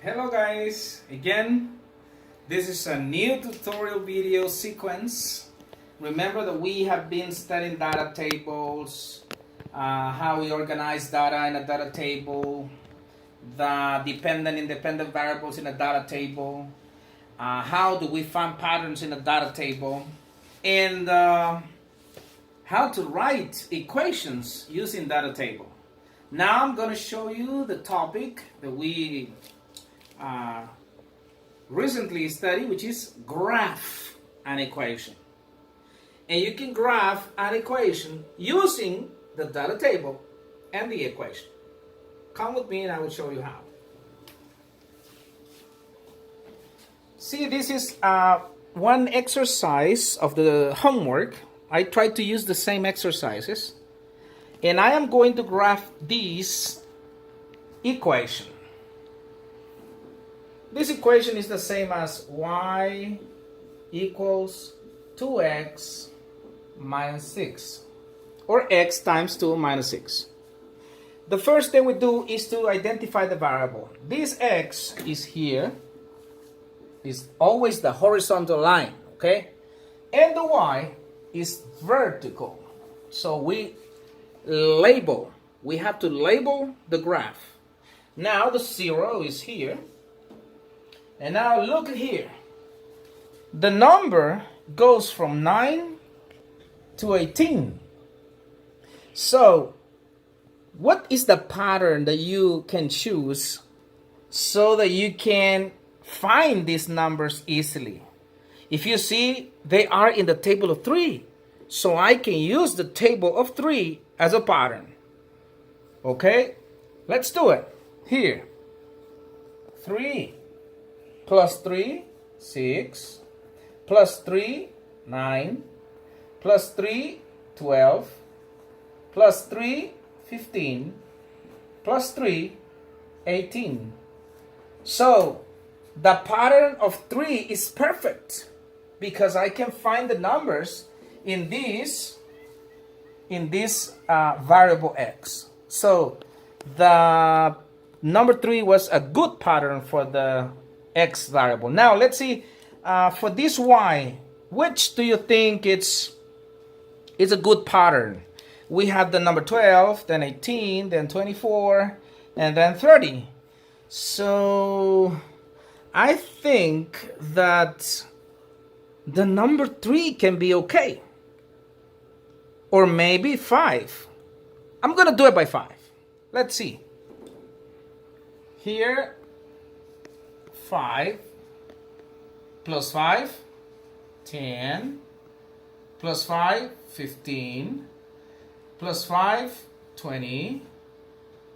Hello guys, again, this is a new tutorial video sequence. Remember that we have been studying data tables, how we organize data in a data table, the dependent independent variables in a data table, how do we find patterns in a data table, and how to write equations using data table. Now I'm going to show you the topic that we recently studied, which is graph an equation. And you can graph an equation using the data table and the equation. Come with me and I will show you how. See, this is one exercise of the homework. I tried to use the same exercises. And I am going to graph this equation. This equation is the same as y equals 2x minus 6, or x times 2 minus 6. The first thing we do is to identify the variable. This x is here, is always the horizontal line, okay? And the y is vertical. So we have to label the graph. Now the 0 is here. And now look at here. The number goes from 9 to 18. So, what is the pattern that you can choose so that you can find these numbers easily? If you see, they are in the table of 3. So I can use the table of 3 as a pattern. Okay? Let's do it. Here. 3. Plus 3, 6, plus 3, 9, plus 3, 12, plus 3, 15, plus 3, 18. So, the pattern of 3 is perfect because I can find the numbers in this variable x. So, the number 3 was a good pattern for the x variable. Now let's see, for this y, which do you think is a good pattern? We have the number 12, then 18, then 24, and then 30. So I think that the number 3 can be okay, or maybe 5. I'm gonna do it by 5. Let's see. Here, 5 plus 5, 10, plus 5, 15, plus 5, 20,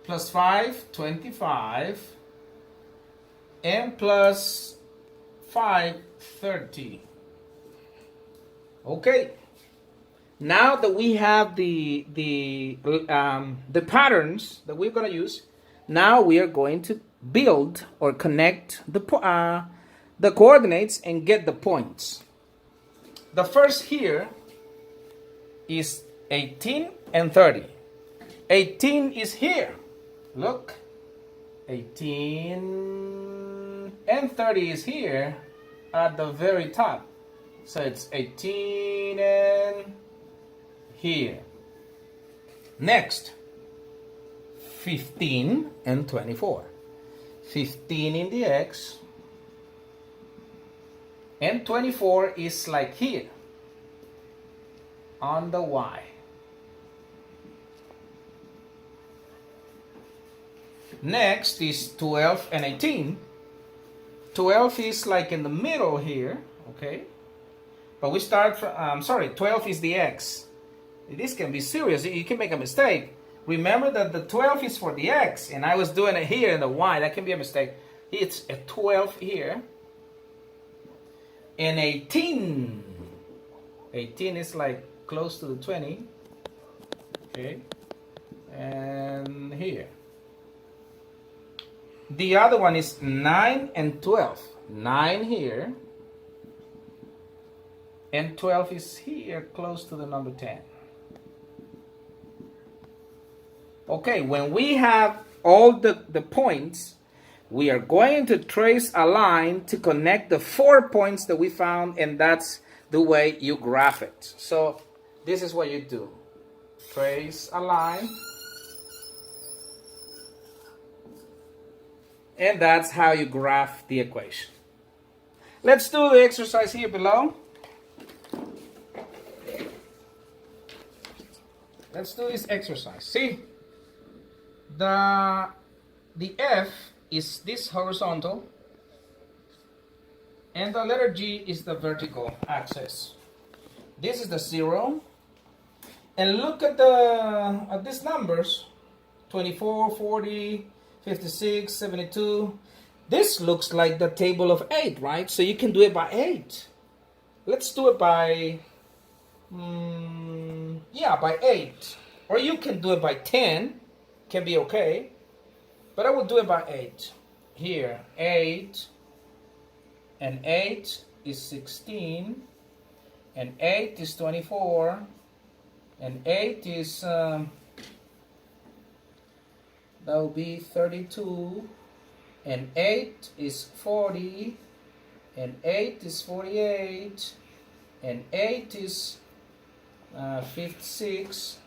plus 5, 25, and plus 5, 30. Okay. Now that we have the patterns that we're going to use, now we are going to build or connect the coordinates and get the points. The first here is 18 and 30. 18 is here. Look. 18 and 30 is here at the very top. So it's 18 and here. Next, 15 and 24. 15 in the x, and 24 is like here on the y. Next is 12 and 18. 12 is like in the middle here, okay? But we start from, 12 is the x. This can be serious. You can make a mistake. Remember that the 12 is for the x, and I was doing it here in the y. That can be a mistake. It's a 12 here. And 18. 18 is like close to the 20. Okay. And here. The other one is 9 and 12. 9 here. And 12 is here, close to the number 10. Okay, when we have all the points, We are going to trace a line to connect the 4 points that we found, and that's the way you graph it. So this is what you do. Trace a line, and that's how you graph the equation. Let's do the exercise here below. Let's do this exercise. See, the F is this horizontal, and the letter G is the vertical axis. This is the 0, and look at these numbers: 24, 40, 56, 72. This looks like the table of 8, right? So you can do it by 8. Let's do it by by 8, or you can do it by 10. Can be okay, but I will do it by 8. Here, 8 and 8 is 16, and 8 is 24, and 8 is that will be 32, and 8 is 40, and 8 is 48, and 8 is 56,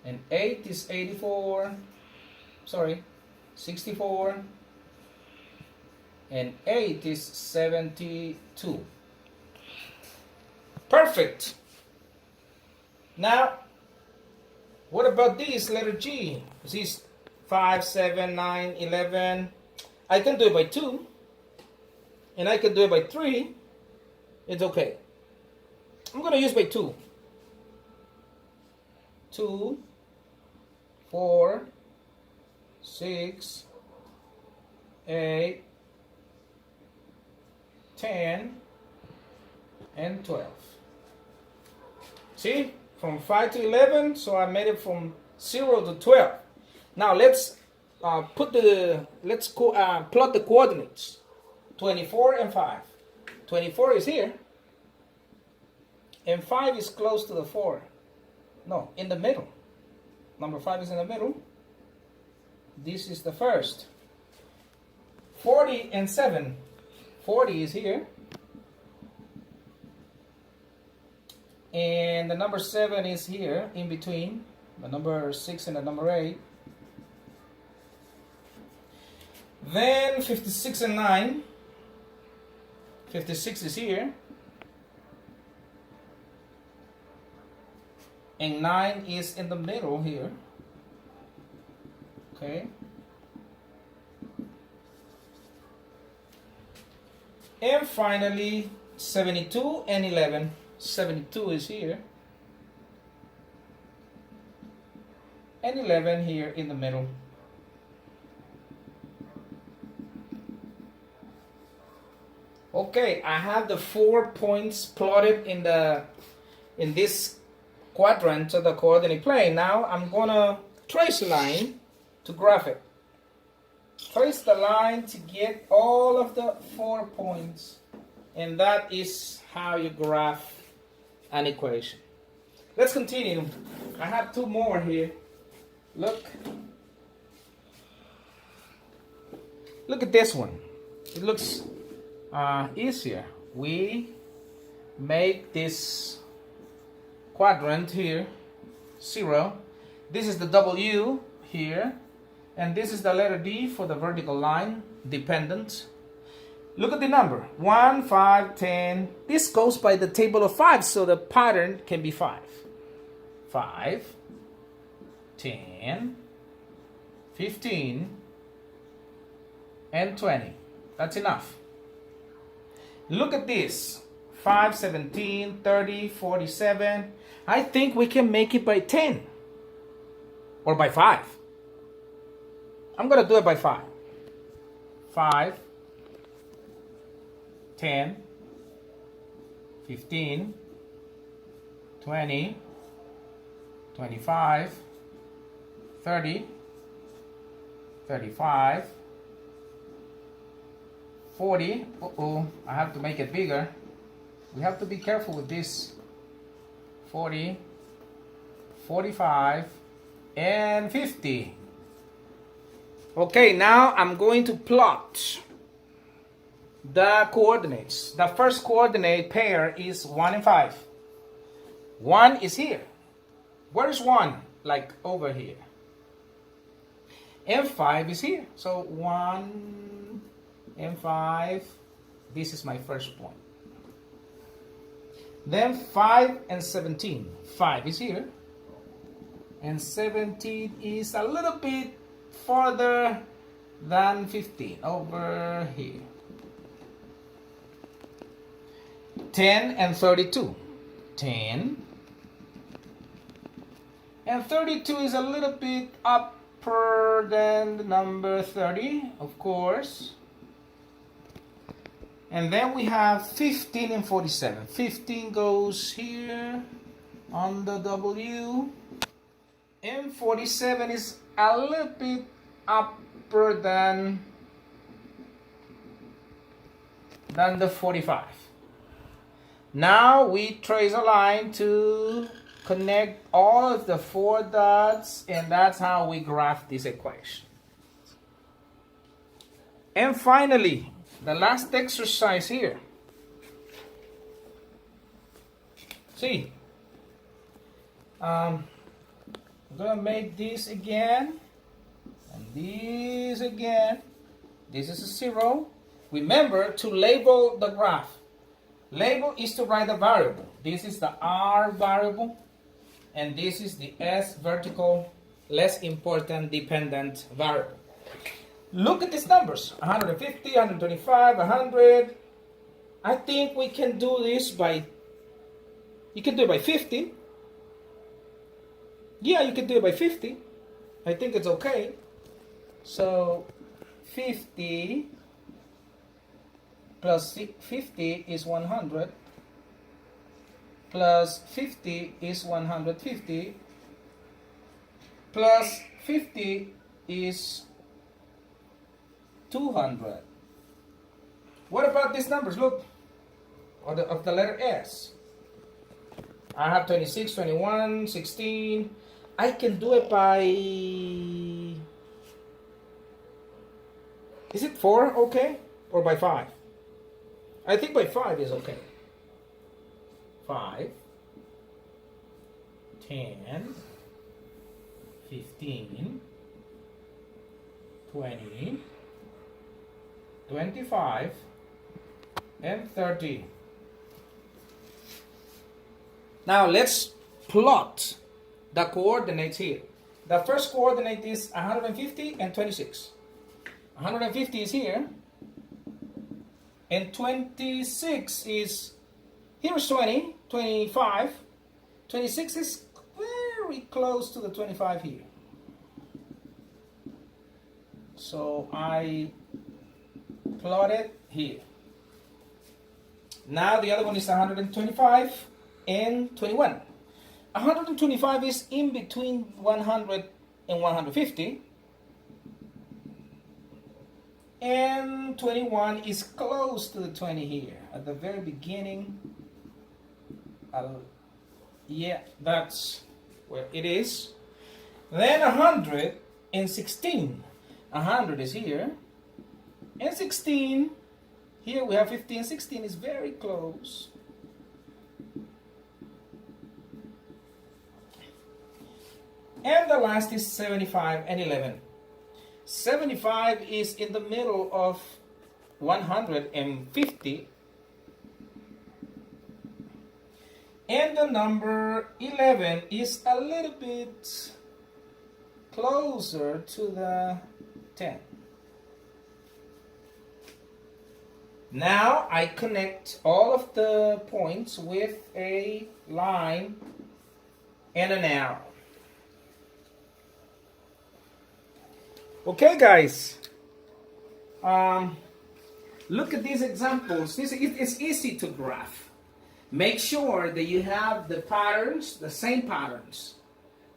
and 8 is 84, sorry, 64, and 8 is 72. Perfect. Now, what about this letter G? This 5, 7, 9, 11. I can do it by 2, and I can do it by 3. It's okay. I'm going to use by 2. 2, 4, 6, 8, 10, and 12. See, from 5 to 11, so I made it from 0 to 12. Now let's plot the coordinates. 24 and 5. 24 is here, and 5 is close to the 4. No, in the middle. Number 5 is in the middle. This is the first. 40 and 7. 40 is here. And the number 7 is here in between. The number 6 and the number 8. Then 56 and 9. 56 is here. And 9 is in the middle here. Okay. And finally, 72 and 11. 72 is here. And 11 here in the middle. Okay, I have the 4 points plotted in this quadrant of the coordinate plane. Now I'm gonna trace a line to graph it. Trace the line to get all of the 4 points, and that is how you graph an equation. Let's continue. I have 2 more here. Look at this one. It looks easier. We make this quadrant here 0. This is the W here, and this is the letter D for the vertical line dependent. Look at the number 1, 5, 10. This goes by the table of 5, so the pattern can be 5. 5, 10, 15, and 20. That's enough. Look at this. 5, 17, 30, 47. I think we can make it by 10 or by 5. I'm going to do it by 5. 5, 10, 15, 20, 25, 30, 35, 40. I have to make it bigger. We have to be careful with this. 40, 45, and 50. Okay, now I'm going to plot the coordinates. The first coordinate pair is 1 and 5. 1 is here. Where is 1? Like over here. And 5 is here. So 1 and 5. This is my first point. Then 5 and 17. 5 is here. And 17 is a little bit farther than 15. Over here. 10 and 32. 10 and 32 is a little bit upper than the number 30, of course. And then we have 15 and 47. 15 goes here on the W. And 47 is a little bit upper than the 45. Now we trace a line to connect all of the 4 dots, and that's how we graph this equation. And finally, the last exercise here. See, I'm gonna make this again, and this again. This is a 0. Remember to label the graph. Label is to write a variable. This is the R variable, and this is the S vertical, less important dependent variable. Look at these numbers, 150, 125, 100. I think we can do this by, you can do it by 50. Yeah, you can do it by 50. I think it's okay. So 50 plus 50 is 100, plus 50 is 150, plus 50 is 200. What about these numbers? Look, of the letter S. I have 26, 21, 16. I can do it by, is it 4 okay? Or by 5? I think by 5 is okay. 5, 10, 15, 20, 25, and 30. Now let's plot the coordinates here. The first coordinate is 150 and 26. 150 is here. And 26 is, here's 20, 25. 26 is very close to the 25 here. So I plot it here. Now the other one is 125 and 21. 125 is in between 100 and 150. And 21 is close to the 20 here at the very beginning. Yeah, that's where it is. Then 116. 100 is here. And 16, here we have 15. 16 is very close. And the last is 75 and 11. 75 is in the middle of 150. And the number 11 is a little bit closer to the 10. Now I connect all of the points with a line and an arrow. Okay, guys. Look at these examples. It's easy to graph. Make sure that you have the patterns, the same patterns.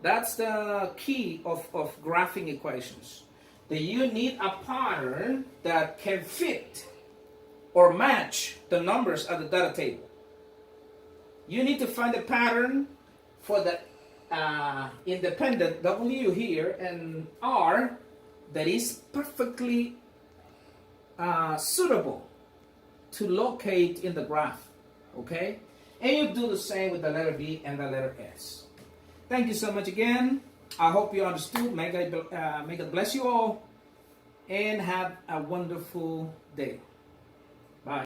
That's the key of graphing equations. That you need a pattern that can fit or match the numbers at the data table. You need to find a pattern for the independent W here and R that is perfectly suitable to locate in the graph, okay? And you do the same with the letter B and the letter S. Thank you so much again. I hope you understood. May God bless you all and have a wonderful day.